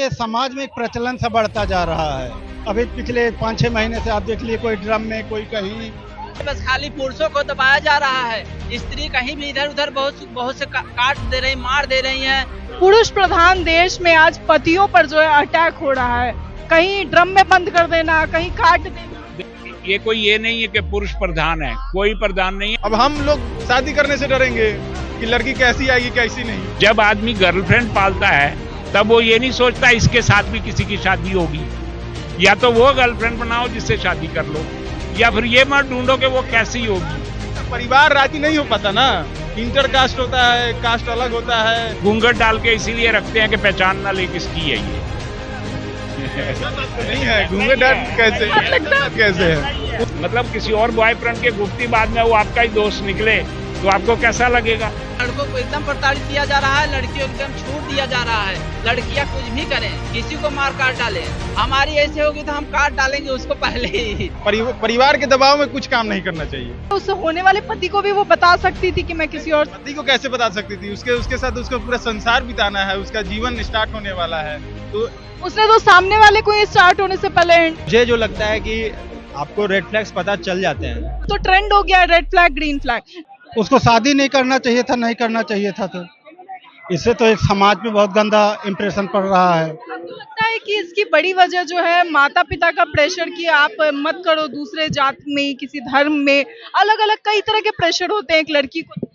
ये समाज में एक प्रचलन सा बढ़ता जा रहा है। अभी पिछले 5-6 महीने से आप देख लिए, कोई ड्रम में, कोई कहीं। बस खाली पुरुषों को दबाया जा रहा है, स्त्री कहीं भी इधर उधर बहुत से काट दे रही, मार दे रही हैं। पुरुष प्रधान देश में आज पतियों पर जो है अटैक हो रहा है, कहीं ड्रम में बंद कर देना, कहीं काट देना। ये कोई ये नहीं है कि पुरुष प्रधान है, कोई प्रधान नहीं है। अब हम लोग शादी करने से डरेंगे कि लड़की कैसी आएगी कैसी नहीं। जब आदमी गर्लफ्रेंड पालता है तब वो ये नहीं सोचता इसके साथ भी किसी की शादी होगी। या तो वो गर्लफ्रेंड बनाओ जिससे शादी कर लो, या फिर ये मत ढूंढो कि वो कैसी होगी। परिवार राजी नहीं हो पाता ना, इंटर कास्ट होता है, कास्ट अलग होता है। घूंघट डाल के इसीलिए रखते हैं कि पहचान ना ले किसकी है ये। नहीं है घूंघट कैसे है? मतलब किसी और बॉयफ्रेंड के गुप्ती बाद में वो आपका ही दोस्त निकले तो आपको कैसा लगेगा? लड़कों को एकदम प्रताड़ित किया जा रहा है, लड़कियों को एकदम छूट दिया जा रहा है। लड़कियां कुछ भी करें, किसी को मार काट डालें, हमारी ऐसे होगी तो हम काट डालेंगे उसको पहले ही। परिवार के दबाव में कुछ काम नहीं करना चाहिए। उस होने वाले पति को भी वो बता सकती थी कि मैं किसी और। पति को कैसे बता सकती थी? उसके साथ उसको पूरा संसार बिताना है, उसका जीवन स्टार्ट होने वाला है। तो उसने तो सामने वाले को ही स्टार्ट होने से पहले। मुझे जो लगता है कि आपको रेड फ्लैग्स पता चल जाते हैं। तो ट्रेंड हो गया रेड फ्लैग ग्रीन फ्लैग। उसको शादी नहीं करना चाहिए था, नहीं करना चाहिए था। तो इससे तो एक समाज पे बहुत गंदा इम्प्रेशन पड़ रहा है। आपको लगता है कि इसकी बड़ी वजह जो है माता पिता का प्रेशर कि आप मत करो, दूसरे जात में, किसी धर्म में, अलग अलग कई तरह के प्रेशर होते हैं एक लड़की को।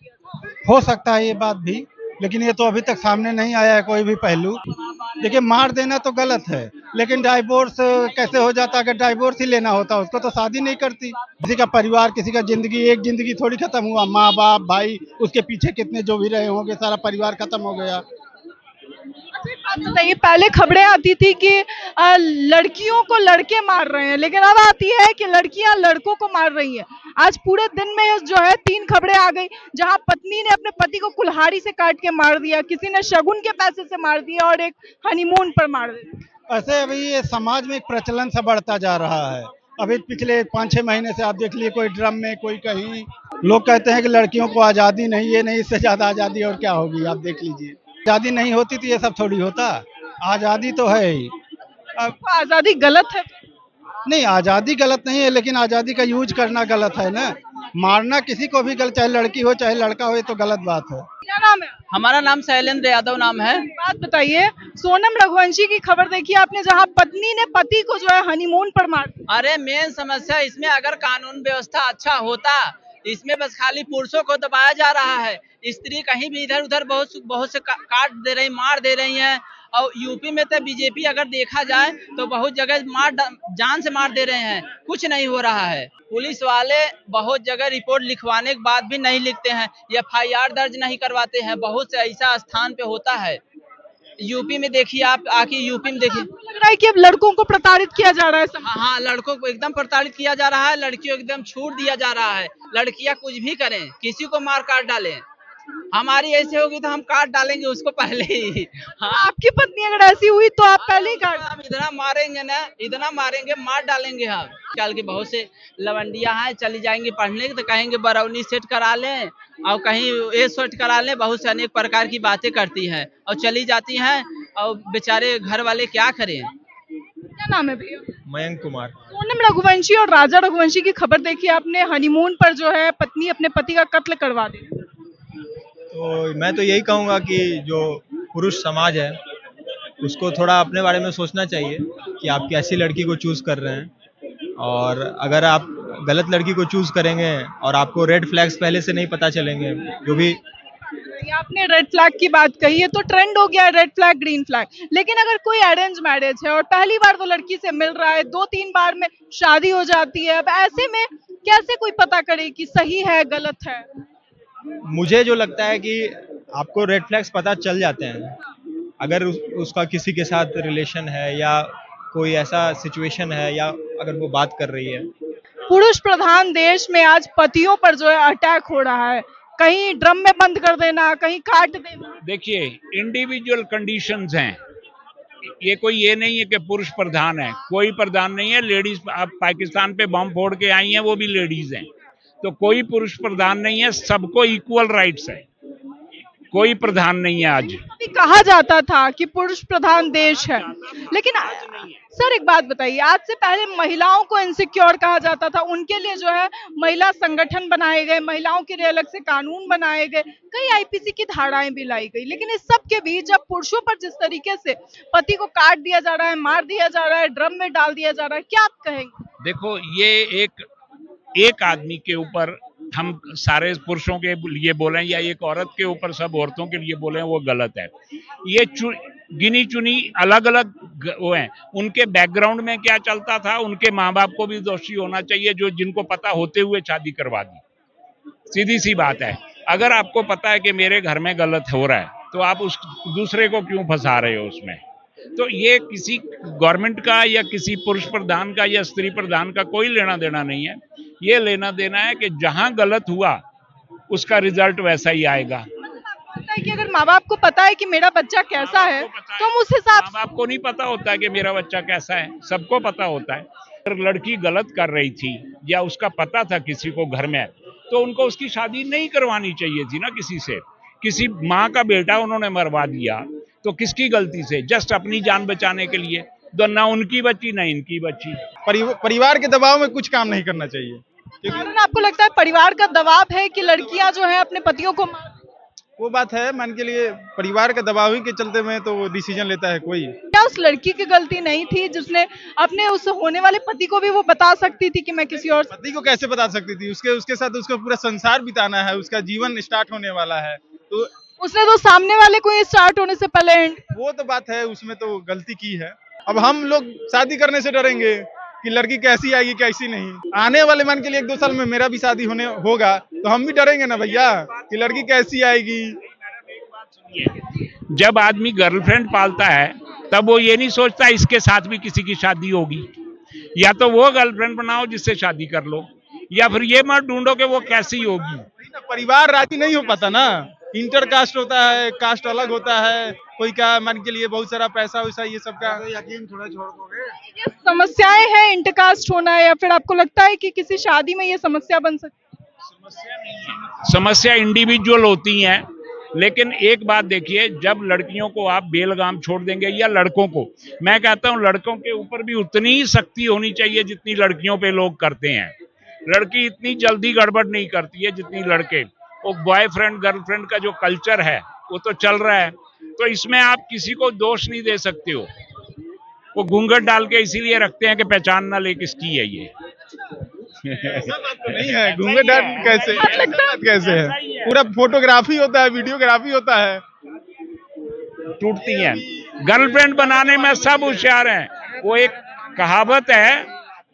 हो सकता है ये बात भी, लेकिन ये तो अभी तक सामने नहीं आया है कोई भी पहलू। देखिए, मार देना तो गलत है, लेकिन डाइवोर्स कैसे हो जाता? अगर डाइवोर्स ही लेना होता उसको तो शादी नहीं करती। किसी का परिवार, किसी का जिंदगी, एक जिंदगी थोड़ी खत्म हुआ। माँ बाप, भाई, उसके पीछे कितने जो भी रहे होंगे, सारा परिवार खत्म हो गया। बताइए, पहले खबरें आती थी कि लड़कियों को लड़के मार रहे हैं, लेकिन अब आती है कि लड़कियां लड़कों को मार रही हैं। आज पूरे दिन में जो है 3 खबरें आ गई, जहां पत्नी ने अपने पति को कुल्हाड़ी से काट के मार दिया, किसी ने शगुन के पैसे से मार दिया और एक हनीमून पर मार दिया। ऐसे अभी ये समाज में एक प्रचलन सा बढ़ता जा रहा है। अभी पिछले 5-6 महीने से आप देख लिए, कोई ड्रम में, कोई कहीं। लोग कहते हैं कि लड़कियों को आज़ादी नहीं, ये नहीं, इससे ज़्यादा आज़ादी और क्या होगी? आप देख लीजिए, आज़ादी नहीं होती तो ये सब थोड़ी होता। आज़ादी तो है ही। अब आजादी गलत है? नहीं, आज़ादी गलत नहीं है, लेकिन आज़ादी का यूज करना गलत है ना। मारना किसी को भी गलत, चाहे लड़की हो चाहे लड़का हो, ये तो गलत बात है। क्या नाम है? हमारा नाम शैलेंद्र यादव नाम है। बात बताइए, सोनम रघुवंशी की खबर देखी आपने, जहां पत्नी ने पति को जो है हनीमून पर मार दिया। अरे मेन समस्या इसमें, अगर कानून व्यवस्था अच्छा होता, इसमें बस खाली पुरुषों को दबाया जा रहा है, स्त्री कहीं भी इधर उधर बहुत से काट दे रही, मार दे रही हैं। और यूपी में तो बीजेपी अगर देखा जाए तो बहुत जगह जान से मार दे रहे हैं, कुछ नहीं हो रहा है। पुलिस वाले बहुत जगह रिपोर्ट लिखवाने के बाद भी नहीं लिखते हैं, FIR दर्ज नहीं करवाते हैं। बहुत से ऐसा स्थान पे होता है। यूपी में देखिए, आप आके यूपी में देखिए। लग रहा है कि अब लड़कों को प्रताड़ित किया जा रहा है। हाँ, लड़कों को एकदम प्रताड़ित किया जा रहा है, लड़कियों को एकदम छूट दिया जा रहा है। लड़कियां कुछ भी करें, किसी को मार काट डालें, हमारी ऐसे होगी तो हम काट डालेंगे उसको पहले ही। हाँ, आपकी पत्नी अगर ऐसी हुई तो आप पहले ही काट। हम इतना मारेंगे ना, इतना मारेंगे, मार डालेंगे हम। कल के बहुत से लवंडियां हैं, चली जाएंगी पढ़ने तो कहेंगे बरौनी सेट करा लें और कहीं ये सेट करा लें। बहुत से अनेक प्रकार की बातें करती हैं और चली जाती हैं, और बेचारे घर वाले क्या करें। क्या नाम है भैया? मयंक कुमार। सोनम रघुवंशी और राजा रघुवंशी की खबर देखी आपने, हनीमून पर जो है पत्नी अपने पति का कत्ल करवा दी। तो मैं तो यही कहूँगा कि जो पुरुष समाज है उसको थोड़ा अपने बारे में सोचना चाहिए कि आप कैसी लड़की को चूज कर रहे हैं। और अगर आप गलत लड़की को चूज करेंगे और आपको रेड फ्लैग्स पहले से नहीं पता चलेंगे, जो भी आपने रेड फ्लैग की बात कही है, तो ट्रेंड हो गया रेड फ्लैग ग्रीन फ्लैग। लेकिन अगर कोई अरेंज मैरिज है और पहली बार तो लड़की से मिल रहा है, 2-3 बार में शादी हो जाती है, अब ऐसे में कैसे कोई पता करे कि सही है गलत है? मुझे जो लगता है कि आपको रेड फ्लैग्स पता चल जाते हैं। अगर उसका किसी के साथ रिलेशन है या कोई ऐसा सिचुएशन है, या अगर वो बात कर रही है। पुरुष प्रधान देश में आज पतियों पर जो है अटैक हो रहा है, कहीं ड्रम में बंद कर देना, कहीं काट देना। देखिए, इंडिविजुअल कंडीशंस हैं। ये कोई ये नहीं है कि पुरुष प्रधान है, कोई प्रधान नहीं है। लेडीज, आप पाकिस्तान पे बम फोड़ के आई हैं, वो भी लेडीज हैं। तो कोई पुरुष प्रधान नहीं है, सबको इक्वल राइट्स है। कोई प्रधान नहीं है आज। अभी कहा जाता था कि पुरुष प्रधान देश है, लेकिन सर एक बात बताइए, आज से पहले महिलाओं को इनसिक्योर कहा जाता था, उनके लिए जो है महिला संगठन बनाए गए, महिलाओं के लिए अलग से कानून बनाए गए, कई आईपीसी की धाराएं भी लाई गई, लेकिन इस सब के बीच जब पुरुषों पर जिस तरीके से पति को काट दिया जा रहा है, मार दिया जा रहा है, ड्रम में डाल दिया जा रहा है, क्या आप कहेंगे? देखो, ये एक आदमी के ऊपर हम सारे पुरुषों के लिए बोलें या एक औरत के ऊपर सब औरतों के लिए बोलें, वो गलत है। ये गिनी चुनी अलग अलग वो हैं, उनके बैकग्राउंड में क्या चलता था, उनके माँ बाप को भी दोषी होना चाहिए, जो जिनको पता होते हुए शादी करवा दी। सीधी सी बात है, अगर आपको पता है कि मेरे घर में गलत हो रहा है, तो आप उस दूसरे को क्यों फंसा रहे हो उसमें? तो ये किसी गवर्नमेंट का या किसी पुरुष प्रधान का या स्त्री प्रधान का कोई लेना देना नहीं है। ये लेना देना है कि जहां गलत हुआ उसका रिजल्ट वैसा ही आएगा। होता है कि अगर माँ बाप को पता है कि मेरा बच्चा कैसा है, तो हम उस हिसाब माँ बाप को नहीं पता होता कि मेरा बच्चा कैसा है, सबको पता होता है। अगर लड़की गलत कर रही थी या उसका पता था किसी को घर में, तो उनको उसकी शादी नहीं करवानी चाहिए थी ना किसी से। किसी माँ का बेटा उन्होंने मरवा दिया, तो किसकी गलती से? जस्ट अपनी जान बचाने के लिए। तो ना उनकी बची ना इनकी बची। परिवार के दबाव में कुछ काम नहीं करना चाहिए। कारण आपको लगता है परिवार का दबाव है कि लड़कियां जो है अपने पतियों को वो बात है, मान के लिए परिवार के दबाव ही के चलते में तो वो डिसीजन लेता है कोई। क्या उस लड़की की गलती नहीं थी जिसने अपने उस होने वाले पति को भी वो बता सकती थी कि मैं किसी और पति को कैसे बता सकती थी? उसके साथ उसका पूरा संसार बिताना है, उसका जीवन स्टार्ट होने वाला है, तो उसने तो सामने वाले को ही स्टार्ट होने से पहले वो तो बात है, उसमें तो गलती की है। अब हम लोग शादी करने से डरेंगे कि लड़की कैसी आएगी कैसी नहीं। आने वाले मान के लिए 1-2 साल में मेरा भी शादी होगा, तो हम भी डरेंगे ना भैया कि लड़की कैसी आएगी। जब आदमी गर्लफ्रेंड पालता है, तब वो ये नहीं सोचता इसके साथ भी किसी की शादी होगी। या तो वो गर्लफ्रेंड बनाओ जिससे शादी कर लो, या फिर ये मत ढूंढो कि वो कैसी होगी। परिवार राजी नहीं हो पाता ना, इंटर कास्ट होता है, कास्ट अलग होता है, कोई का मान के लिए बहुत सारा पैसा वैसा ये सब का यकीन थोड़ा छोड़ दोगे। ये समस्याएं हैं इंटरकास्ट होना, या फिर आपको लगता है कि किसी शादी में ये समस्या बन सकती है? समस्या इंडिविजुअल होती हैं, लेकिन एक बात देखिए, जब लड़कियों को आप बेलगाम छोड़ देंगे या लड़कों को, मैं कहता हूं लड़कों के ऊपर भी उतनी ही सख्ती होनी चाहिए जितनी लड़कियों पे लोग करते हैं। लड़की इतनी जल्दी गड़बड़ नहीं करती है जितनी लड़के। वो बॉयफ्रेंड गर्लफ्रेंड का जो कल्चर है वो तो चल रहा है, तो इसमें आप किसी को दोष नहीं दे सकते हो। वो घूंघट डाल के इसीलिए रखते हैं कि पहचान ना ले किसकी है ये। तो नहीं है, घूंघट डाल कैसे है? पूरा फोटोग्राफी होता है, वीडियोग्राफी होता है। टूटती हैं। गर्लफ्रेंड बनाने में सब होशियार हैं। वो एक कहावत है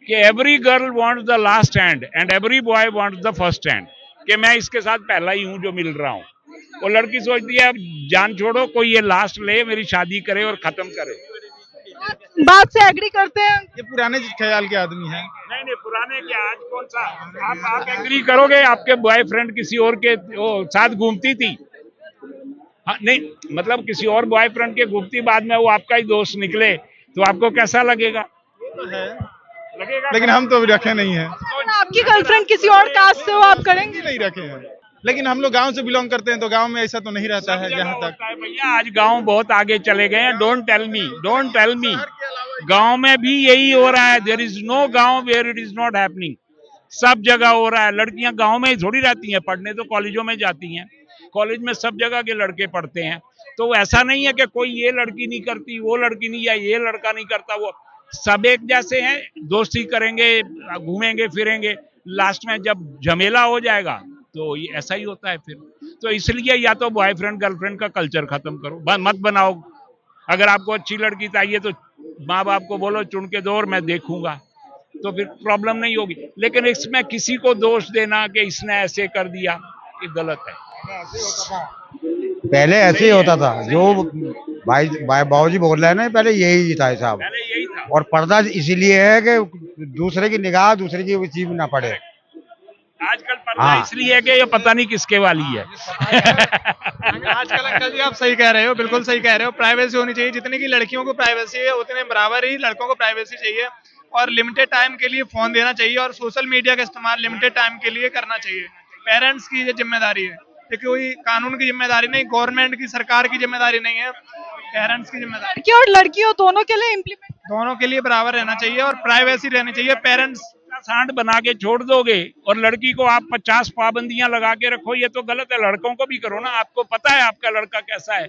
कि every girl wants the last hand and every boy wants the first hand, कि मैं इसके साथ पहला ही हूं जो मिल रहा हूं। वो लड़की सोचती है अब जान छोड़ो, कोई ये लास्ट ले, मेरी शादी करे और खत्म करे। बात से एग्री करते हैं? ये पुराने ख्याल के आदमी हैं। नहीं, पुराने क्या, आज कौन सा? आप एग्री करोगे आपके बॉयफ्रेंड किसी और के साथ घूमती थी? हाँ, नहीं मतलब किसी और बॉयफ्रेंड के घूमती, बाद में वो आपका ही दोस्त निकले, तो आपको कैसा लगेगा? लगेगा, लेकिन हम तो रखे नहीं है। आपकी गर्लफ्रेंड किसी और कास्ट से हो, आप करेंगे? नहीं रखे हैं, लेकिन हम लोग गांव से बिलोंग करते हैं, तो गांव में ऐसा तो नहीं रहता है। जहाँ तक भैया आज गांव बहुत आगे चले गए हैं। डोंट टेल मी गांव में भी यही हो रहा है। देयर इज नो गांव where it is not happening. सब जगह हो रहा है। लड़कियां गांव में ही थोड़ी रहती हैं, पढ़ने तो कॉलेजों में जाती हैं। कॉलेज में सब जगह के लड़के पढ़ते हैं, तो ऐसा नहीं है कि कोई ये लड़की नहीं करती, वो लड़की नहीं, या ये लड़का नहीं करता। वो सब एक जैसे हैं, दोस्ती करेंगे, घूमेंगे फिरेंगे, लास्ट में जब झमेला हो जाएगा तो ये ऐसा ही होता है फिर। तो इसलिए या तो बॉयफ्रेंड गर्लफ्रेंड का कल्चर खत्म करो, मत बनाओ। अगर आपको अच्छी लड़की चाहिए तो माँ बाप को बोलो चुन के दो और मैं देखूंगा, तो फिर प्रॉब्लम नहीं होगी। लेकिन इसमें किसी को दोष देना कि इसने ऐसे कर दिया, ये गलत है। पहले ऐसे ही होता था, जो भाई बाबूजी बोल रहे हैं ना, पहले यही था साहब। पहले यही था। और पर्दा इसीलिए है कि दूसरे की निगाह दूसरे की चीज ना पड़े। आजकल पर्दा इसलिए है कि ये पता नहीं किसके वाली है। आजकल अंकल जी आप सही कह रहे हो, बिल्कुल सही कह रहे हो। प्राइवेसी होनी चाहिए, जितनी की लड़कियों को प्राइवेसी है उतने बराबर ही लड़कों को प्राइवेसी चाहिए। और लिमिटेड टाइम के लिए फोन देना चाहिए, और सोशल मीडिया का इस्तेमाल लिमिटेड टाइम के लिए करना चाहिए। पेरेंट्स की ये जिम्मेदारी है। ये कोई कानून की जिम्मेदारी नहीं, गवर्नमेंट की, सरकार की जिम्मेदारी नहीं है, पेरेंट्स की जिम्मेदारी। लड़कियों और लड़कियों दोनों के लिए इम्प्लीमेंट दोनों के लिए बराबर रहना चाहिए और प्राइवेसी रहनी चाहिए। पेरेंट्स सांड बना के छोड़ दोगे और लड़की को आप 50 पाबंदियां लगा के रखो, ये तो गलत है। लड़कों को भी करो ना, आपको पता है आपका लड़का कैसा है,